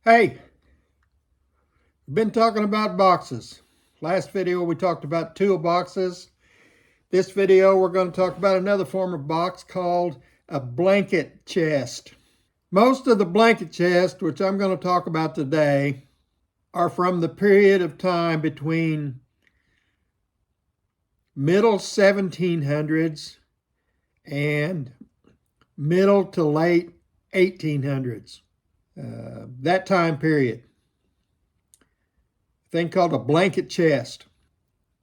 Hey, we've been talking about boxes. Last video we talked about toolboxes. This video we're going to talk about another form of box called a blanket chest. Most of the blanket chests, which I'm going to talk about today, are from the period of time between middle 1700s and middle to late 1800s. That time period. Thing called a blanket chest.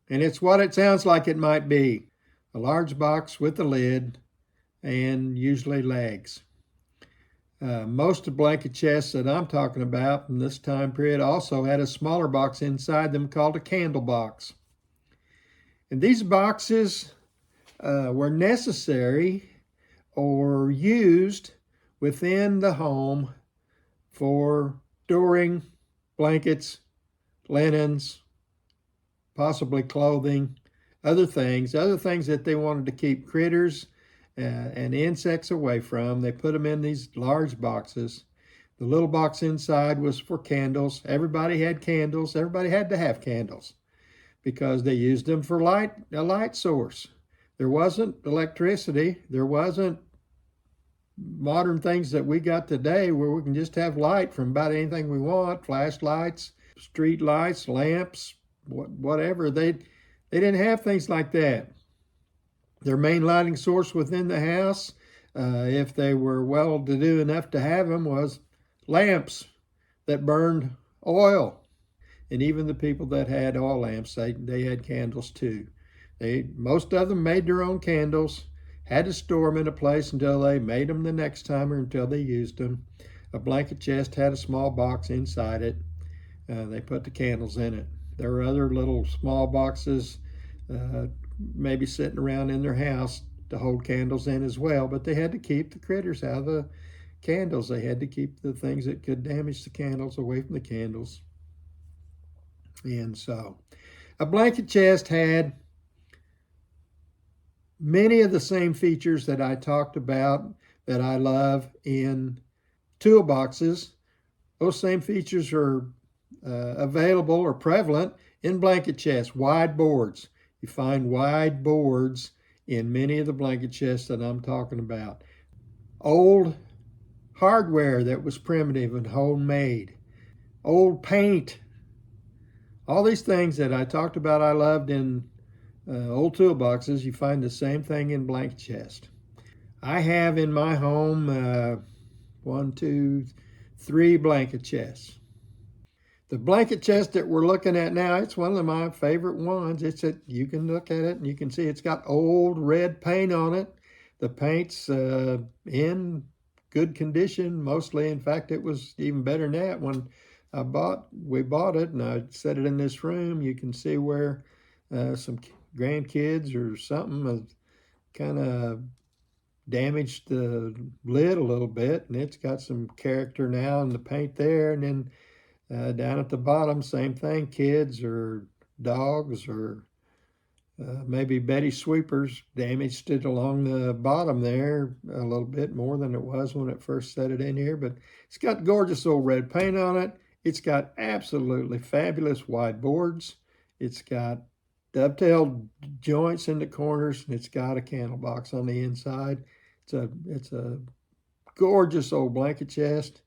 And it's what it sounds like it might be. A large box with a lid and usually legs. Most of the blanket chests that I'm talking about in this time period also had a smaller box inside them called a candle box. And these boxes were necessary or used within the home for storing blankets, linens, possibly clothing, other things that they wanted to keep critters and insects away from. They put them in these large boxes. The little box inside was for candles. Everybody had candles. Everybody had to have candles because they used them for a light source. There wasn't electricity. There wasn't modern things that we got today where we can just have light from about anything we want, flashlights, street lights, lamps, whatever. They didn't have things like that. Their main lighting source within the house, if they were well-to-do enough to have them, was lamps that burned oil. And even the people that had oil lamps, they had candles too. Most of them made their own candles, had to store them in a place until they made them the next time or until they used them. A blanket chest had a small box inside it. They put the candles in it. There were other little small boxes maybe sitting around in their house to hold candles in as well, but they had to keep the critters out of the candles. They had to keep the things that could damage the candles away from the candles. And so a blanket chest had many of the same features that I talked about that I love in toolboxes. Those same features are available or prevalent in blanket chests, wide boards. You find wide boards in many of the blanket chests that I'm talking about. Old hardware that was primitive and homemade. Old paint. All these things that I talked about I loved in old toolboxes, you find the same thing in blanket chest. I have in my home 1, 2, 3 blanket chests. The blanket chest that we're looking at now, it's one of my favorite ones. You can look at it and you can see it's got old red paint on it. The paint's in good condition mostly. In fact, it was even better than that when we bought it and I set it in this room. You can see where some grandkids or something have kind of damaged the lid a little bit, and it's got some character now in the paint there. And then down at the bottom, same thing, kids or dogs or maybe Betty Sweepers damaged it along the bottom there a little bit more than it was when it first set it in here. But it's got gorgeous old red paint on it. It's got absolutely fabulous wide boards. It's got dovetail joints in the corners, and it's got a candle box on the inside. It's a gorgeous old blanket chest,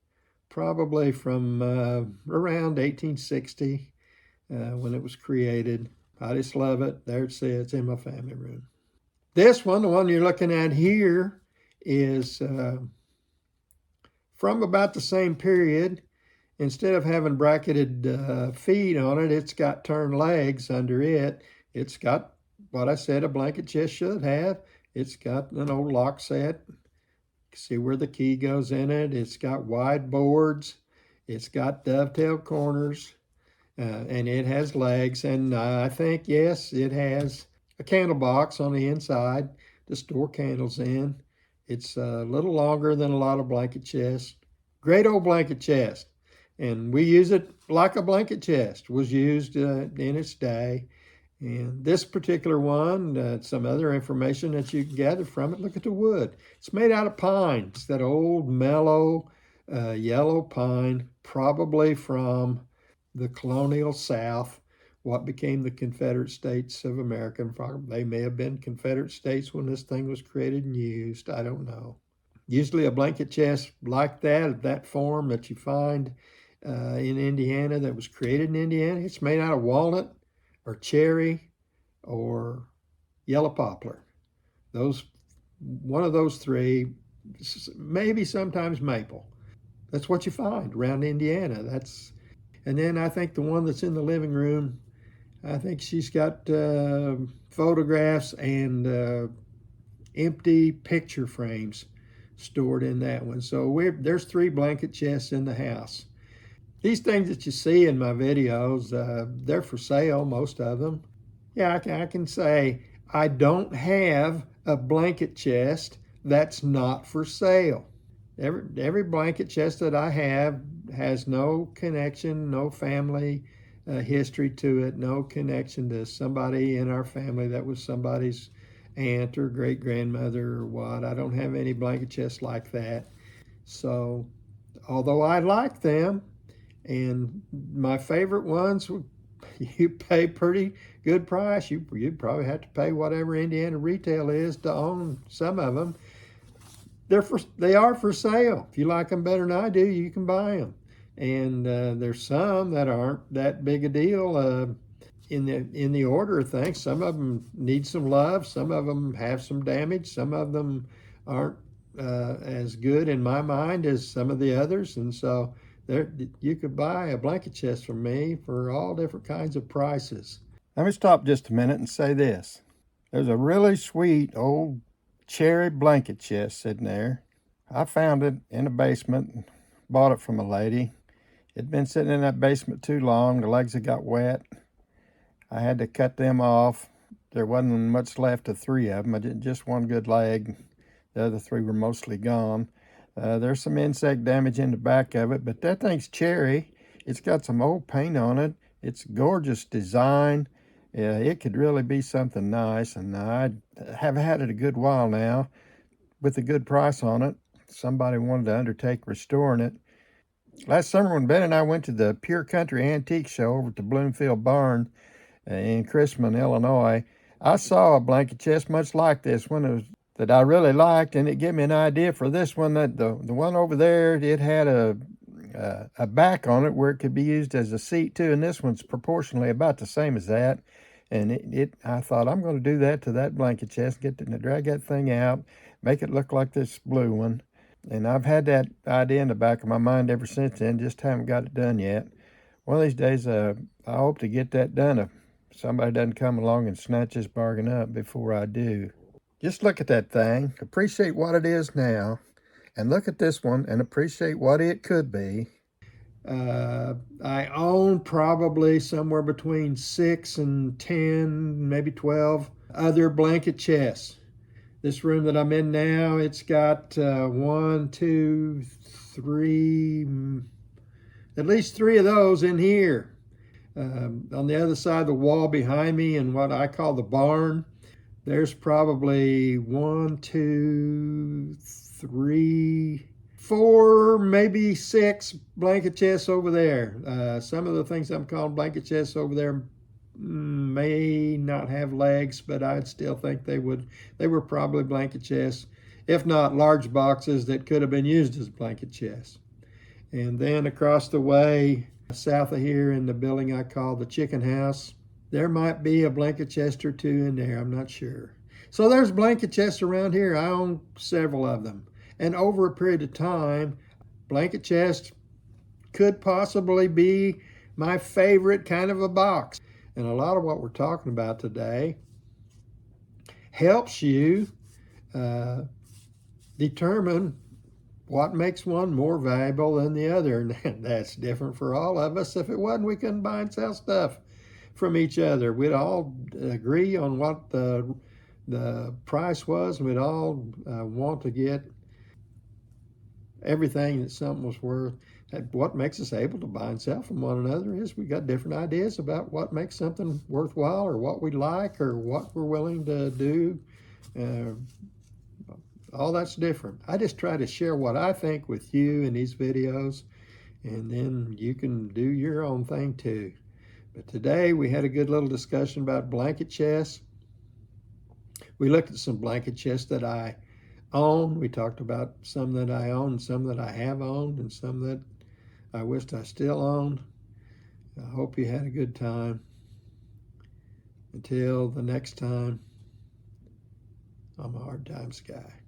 probably from around 1860 when it was created. I just love it. There it sits in my family room. This one, the one you're looking at here, is from about the same period. Instead of having bracketed feet on it, it's got turned legs under it. It's got what I said a blanket chest should have. It's got an old lock set. See where the key goes in it. It's got wide boards. It's got dovetail corners. And it has legs. And I think, yes, it has a candle box on the inside to store candles in. It's a little longer than a lot of blanket chests. Great old blanket chest. And we use it like a blanket chest was used in its day. And this particular one, some other information that you can gather from it, look at the wood. It's made out of pine. It's that old, mellow, yellow pine, probably from the colonial South, what became the Confederate States of America. They may have been Confederate States when this thing was created and used. I don't know. Usually a blanket chest like that form that you find in Indiana, that was created in Indiana, it's made out of walnut or cherry or yellow poplar. One of those three, maybe sometimes maple. That's what you find around Indiana. And then I think the one that's in the living room, I think she's got photographs and empty picture frames stored in that one. So there's 3 blanket chests in the house. These things that you see in my videos, they're for sale, most of them. Yeah, I can say I don't have a blanket chest that's not for sale. Every blanket chest that I have has no connection, no family history to it, no connection to somebody in our family that was somebody's aunt or great-grandmother or what. I don't have any blanket chests like that. So, although I like them, and my favorite ones, you pay pretty good price. You'd probably have to pay whatever Indiana retail is to own some of them. They are for sale. If you like them better than I do, you can buy them. And there's some that aren't that big a deal in the order of things. Some of them need some love. Some of them have some damage. Some of them aren't as good in my mind as some of the others. And so you could buy a blanket chest from me for all different kinds of prices. Let me stop just a minute and say this. There's a really sweet old cherry blanket chest sitting there. I found it in the basement and bought it from a lady. It'd been sitting in that basement too long. The legs had got wet. I had to cut them off. There wasn't much left of 3 of them. I did just one good leg. The other 3 were mostly gone. There's some insect damage in the back of it, but that thing's cherry. It's got some old paint on it. It's gorgeous design. It could really be something nice, and I have had it a good while now with a good price on it. Somebody wanted to undertake restoring it. Last summer when Ben and I went to the Pure Country Antique Show over at the Bloomfield Barn in Chrisman, Illinois, I saw a blanket chest much like this one that I really liked, and it gave me an idea for this one. That the one over there, it had a back on it where it could be used as a seat too, and this one's proportionally about the same as that. And I thought, I'm going to do that to that blanket chest, drag that thing out, make it look like this blue one. And I've had that idea in the back of my mind ever since then, just haven't got it done yet. One of these days, I hope to get that done if somebody doesn't come along and snatch this bargain up before I do. Just look at that thing, appreciate what it is now, and look at this one and appreciate what it could be. I own probably somewhere between 6 and 10, maybe 12 other blanket chests. This room that I'm in now, it's got 1, 2, 3, at least 3 of those in here. On the other side of the wall behind me in what I call the barn, there's probably 1, 2, 3, 4, maybe 6 blanket chests over there. Some of the things I'm calling blanket chests over there may not have legs, but I'd still think they were probably blanket chests, if not large boxes that could have been used as blanket chests. And then across the way, south of here in the building I call the chicken house, there might be a blanket chest or 2 in there, I'm not sure. So there's blanket chests around here. I own several of them. And over a period of time, blanket chest could possibly be my favorite kind of a box. And a lot of what we're talking about today helps you determine what makes one more valuable than the other. And that's different for all of us. If it wasn't, we couldn't buy and sell stuff from each other. We'd all agree on what the price was, and we'd all want to get everything that something was worth. What makes us able to buy and sell from one another is we got different ideas about what makes something worthwhile, or what we like, or what we're willing to do All that's different. I just try to share what I think with you in these videos, and then you can do your own thing too. But today we had a good little discussion about blanket chests. We looked at some blanket chests that I own. We talked about some that I own, some that I have owned, and some that I wished I still owned. I hope you had a good time. Until the next time, I'm a Hard Times Guy.